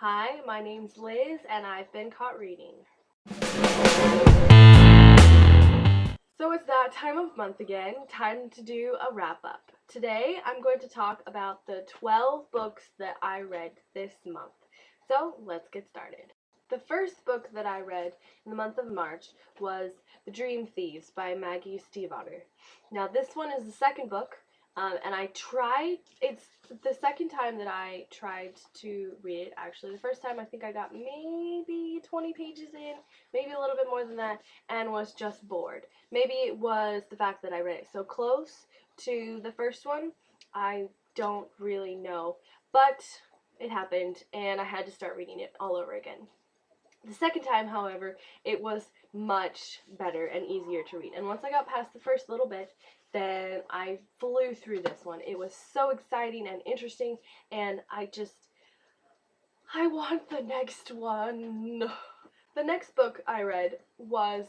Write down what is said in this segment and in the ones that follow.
Hi, my name's Liz, and I've been caught reading. So it's that time of month again, time to do a wrap-up. Today, I'm going to talk about the 12 books that I read this month. So, let's get started. The first book that I read in the month of March was The Dream Thieves by Maggie Stiefvater. Now, this one is the second book, and it's the second time that I tried to read it, actually. The first time I think I got maybe 20 pages in, maybe a little bit more than that, and was just bored. Maybe it was the fact that I read it so close to the first one, I don't really know, but it happened, and I had to start reading it all over again. The second time, however, it was much better and easier to read. And once I got past the first little bit, then I flew through this one. It was so exciting and interesting, and I want the next one. The next book I read was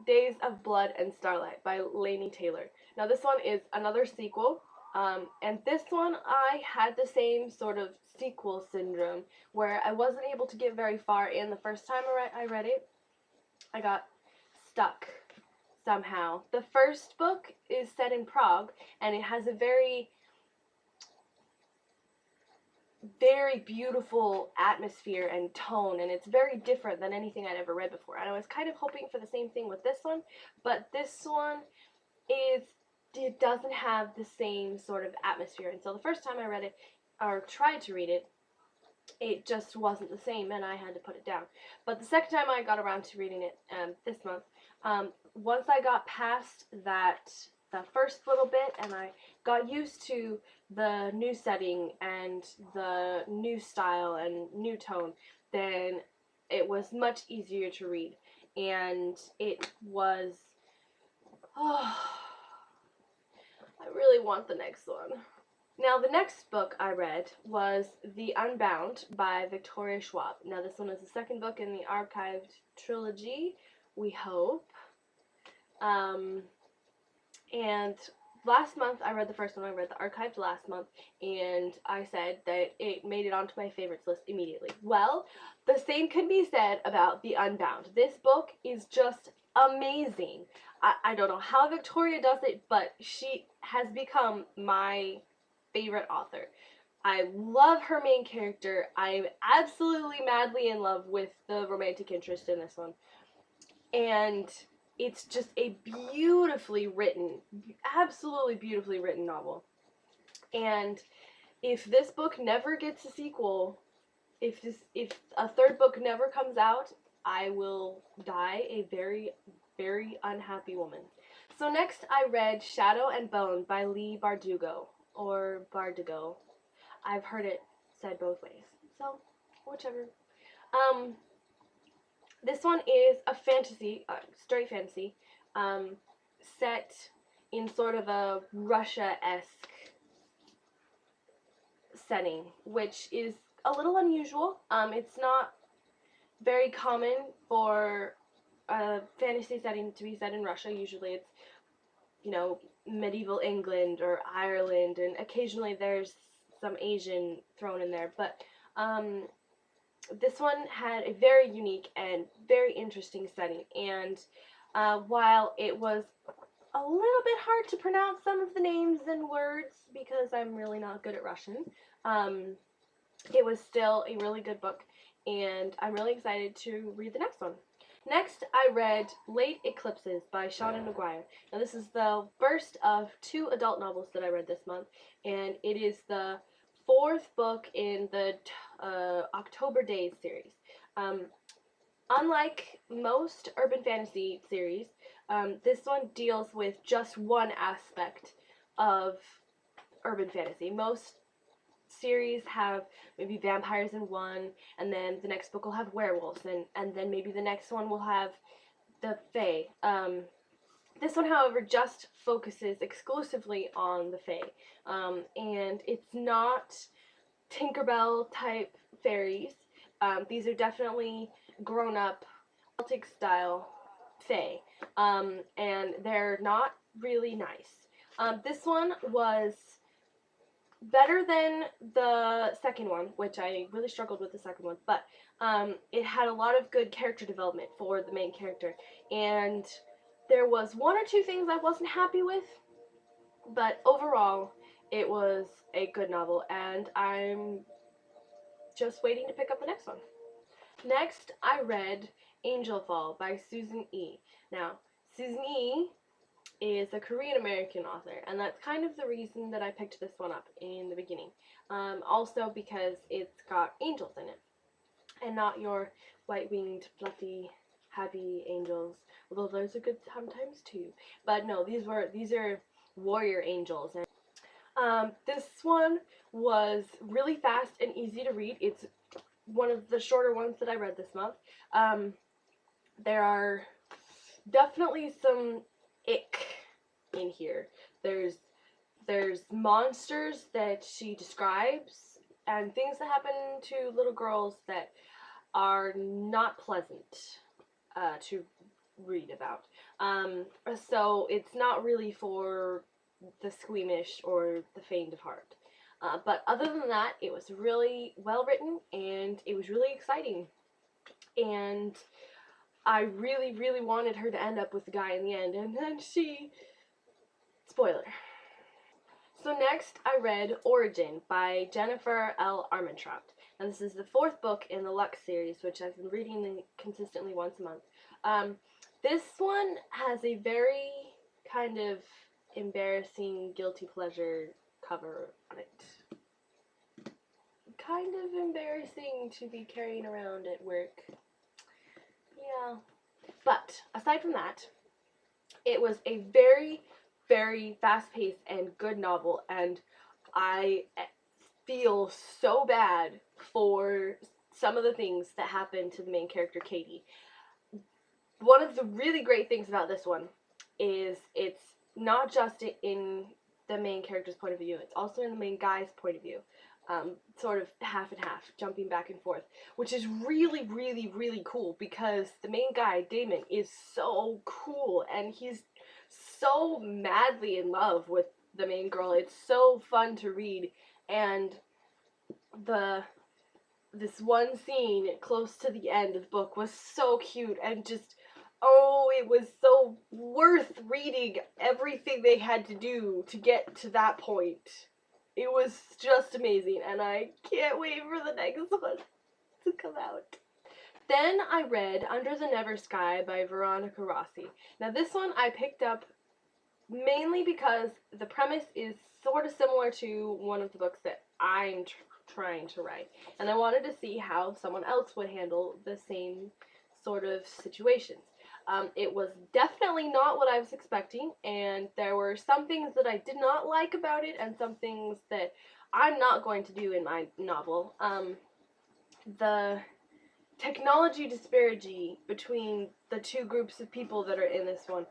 Days of Blood and Starlight by Laini Taylor. Now this one is another sequel, and this one I had the same sort of sequel syndrome where I wasn't able to get very far in the first time I read it. I got stuck somehow. The first book is set in Prague, and it has a very beautiful atmosphere and tone, and it's very different than anything I'd ever read before. And I was kind of hoping for the same thing with this one, but this one it doesn't have the same sort of atmosphere. And so the first time I read it, or tried to read it, it just wasn't the same, and I had to put it down. But the second time I got around to reading it this month, once I got past the first little bit, and I got used to the new setting and the new style and new tone, then it was much easier to read. And it was, oh, I really want the next one. Now, the next book I read was The Unbound by Victoria Schwab. Now, this one is the second book in the archived trilogy, we hope. And last month I read the first one. I read the archived last month, and I said that it made it onto my favorites list immediately. Well, the same can be said about The Unbound. This book is just amazing. I don't know how Victoria does it, but she has become my favorite author. I love her main character. I'm absolutely madly in love with the romantic interest in this one. And it's just a beautifully written, absolutely beautifully written novel. And if this book never gets a sequel, if a third book never comes out, I will die a very, very unhappy woman. So next I read Shadow and Bone by Leigh Bardugo, or Bardugo. I've heard it said both ways, so whichever. This one is a fantasy, straight fantasy, set in sort of a Russia-esque setting, which is a little unusual. It's not very common for a fantasy setting to be set in Russia. Usually it's, medieval England or Ireland, and occasionally there's some Asian thrown in there, but this one had a very unique and very interesting setting, and while it was a little bit hard to pronounce some of the names and words because I'm really not good at Russian, it was still a really good book, and I'm really excited to read the next one. Next, I read Late Eclipses by Seanan McGuire. Now, this is the first of 2 adult novels that I read this month, and it is the 4th book in the October Days series. Unlike most urban fantasy series, this one deals with just one aspect of urban fantasy. Most series have maybe vampires in one, and then the next book will have werewolves, and then maybe the next one will have the fae. This one, however, just focuses exclusively on the fae, and it's not Tinkerbell type fairies. These are definitely grown-up Celtic style fae, and they're not really nice. This one was better than the second one, which I really struggled with the second one, but it had a lot of good character development for the main character, and there was one or two things I wasn't happy with, but overall, it was a good novel, and I'm just waiting to pick up the next one. Next, I read Angelfall by Susan E. Now, Susan E. is a Korean American author, and that's kind of the reason that I picked this one up in the beginning. Also because it's got angels in it, and not your white-winged, fluffy, happy angels. Although those are good sometimes too. But no, these are warrior angels. And this one was really fast and easy to read. It's one of the shorter ones that I read this month. There are definitely some ick in here. There's monsters that she describes and things that happen to little girls that are not pleasant to read about. So it's not really for the squeamish or the faint of heart. But other than that, it was really well written and it was really exciting. And I really, really wanted her to end up with the guy in the end, and then she... Spoiler. So next, I read Origin by Jennifer L. Armentrout. And this is the fourth book in the Lux series, which I've been reading consistently once a month. This one has a very kind of embarrassing, guilty pleasure cover on it. Kind of embarrassing to be carrying around at work. Yeah. But aside from that, it was a very, very fast-paced and good novel, and I feel so bad for some of the things that happen to the main character, Katie. One of the really great things about this one is it's not just in the main character's point of view, it's also in the main guy's point of view. Sort of half and half, jumping back and forth, which is really, really, really cool because the main guy, Damon, is so cool and he's so madly in love with the main girl. It's so fun to read, and this one scene close to the end of the book was so cute and just, oh, it was so worth reading everything they had to do to get to that point. It was just amazing, and I can't wait for the next one to come out. Then I read Under the Never Sky by Veronica Rossi. Now this one I picked up mainly because the premise is sort of similar to one of the books that I'm trying to write, and I wanted to see how someone else would handle the same sort of situations. It was definitely not what I was expecting, and there were some things that I did not like about it and some things that I'm not going to do in my novel. The technology disparity between the two groups of people that are in this one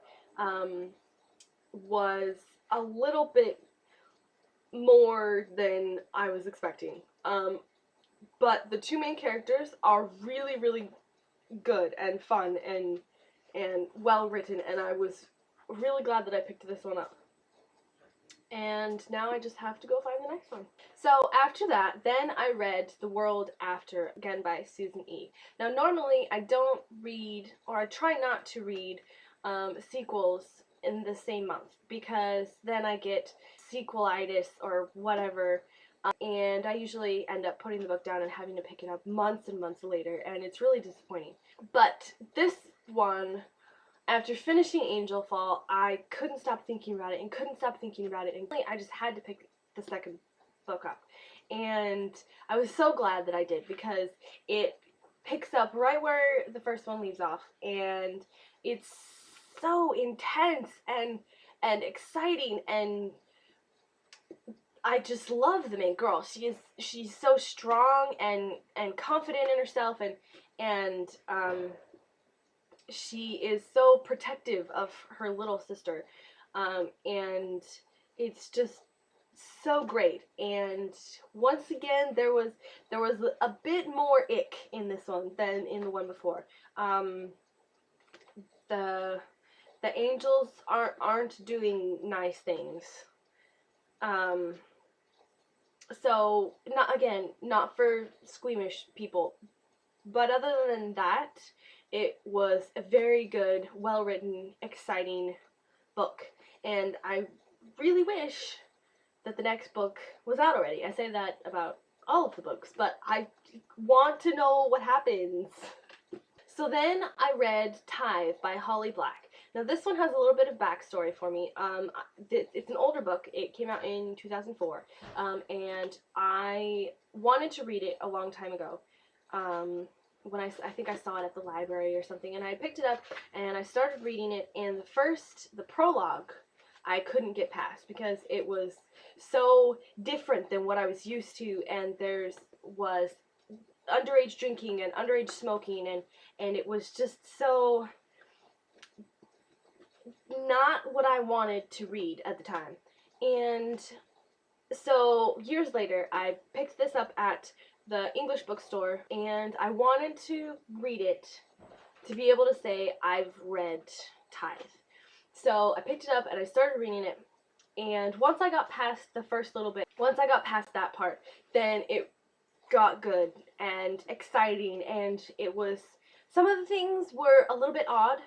was a little bit more than I was expecting. But the two main characters are really, really good and fun and well written, and I was really glad that I picked this one up. And now I just have to go find the next one. So after that, then I read The World After, again by Susan E. Now normally I don't read, or I try not to read, sequels in the same month, because then I get sequelitis or whatever, and I usually end up putting the book down and having to pick it up months and months later, and it's really disappointing. But this one, after finishing Angelfall, I couldn't stop thinking about it and couldn't stop thinking about it, and I just had to pick the second book up. And I was so glad that I did, because it picks up right where the first one leaves off, and it's so intense and exciting, and I just love the main girl. She's so strong and confident in herself, and she is so protective of her little sister, and it's just so great. And once again, there was a bit more ick in this one than in the one before. The angels aren't doing nice things. So, not for squeamish people, but other than that, it was a very good, well-written, exciting book, and I really wish that the next book was out already. I say that about all of the books, but I want to know what happens. So then I read Tithe by Holly Black. Now this one has a little bit of backstory for me. It's an older book. It came out in 2004, and I wanted to read it a long time ago. When I think I saw it at the library or something, and I picked it up and I started reading it, and the prologue, I couldn't get past because it was so different than what I was used to, and was underage drinking and underage smoking, and it was just so not what I wanted to read at the time. And so years later, I picked this up at the English bookstore, and I wanted to read it to be able to say I've read Tithe. So I picked it up and I started reading it, and once I got past the first little bit, once I got past that part, then it got good and exciting, and it was, some of the things were a little bit odd.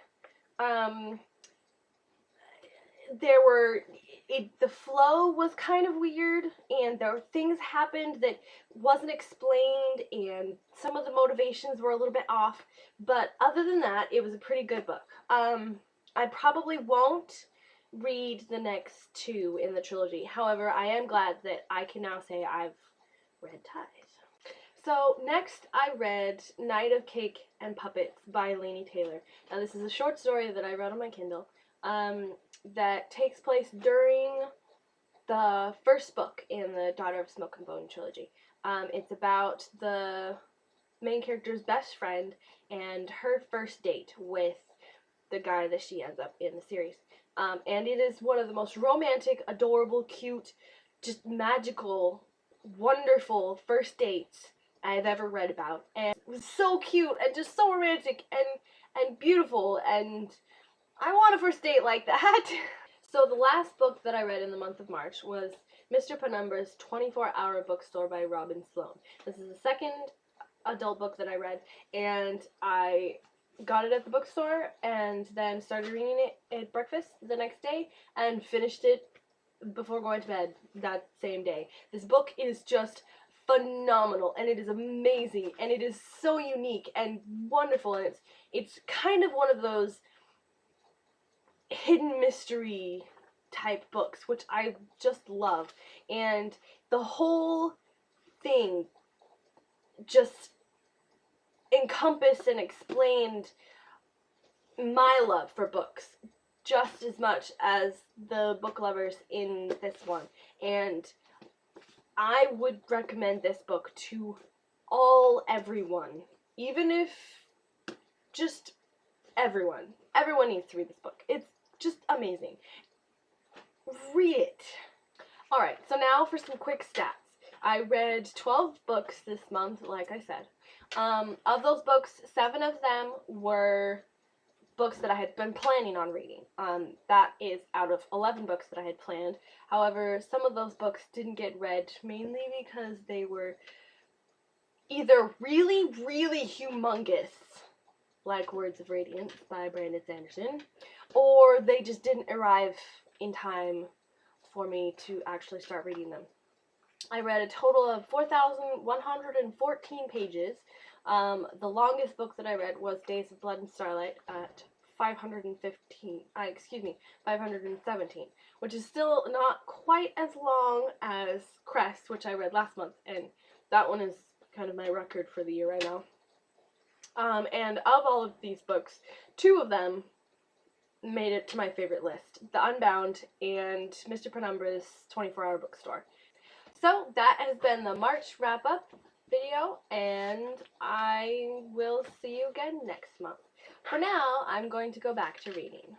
The flow was kind of weird, and there were things happened that wasn't explained, and some of the motivations were a little bit off, but other than that, it was a pretty good book. I probably won't read the next two in the trilogy. However, I am glad that I can now say I've read Tithe. So next I read Night of Cake and Puppets by Laini Taylor. Now this is a short story that I read on my Kindle that takes place during the first book in the Daughter of Smoke and Bone trilogy. It's about the main character's best friend and her first date with the guy that she ends up in the series. And it is one of the most romantic, adorable, cute, just magical, wonderful first dates I've ever read about. And it was so cute and just so romantic and beautiful, and I want a first date like that. So the last book that I read in the month of March was Mr. Penumbra's 24-Hour Bookstore by Robin Sloan. This is the second adult book that I read, and I got it at the bookstore and then started reading it at breakfast the next day and finished it before going to bed that same day. This book is just phenomenal, and it is amazing, and it is so unique and wonderful, and it's kind of one of those hidden mystery type books, which I just love, and the whole thing just encompassed and explained my love for books just as much as the book lovers in this one, and I would recommend this book to everyone, even if just everyone needs to read this book. It's just amazing. Read it. Alright, so now for some quick stats. I read 12 books this month, like I said. Of those books, 7 of them were books that I had been planning on reading. That is out of 11 books that I had planned. However, some of those books didn't get read, mainly because they were either really, really humongous, like Words of Radiance by Brandon Sanderson, or they just didn't arrive in time for me to actually start reading them. I read a total of 4,114 pages. The longest book that I read was Days of Blood and Starlight at 517, which is still not quite as long as Crest, which I read last month, and that one is kind of my record for the year right now. And of all of these books, 2 of them made it to my favorite list, The Unbound and Mr. Penumbra's 24-Hour Bookstore. So that has been the March wrap-up video, and I will see you again next month. For now, I'm going to go back to reading.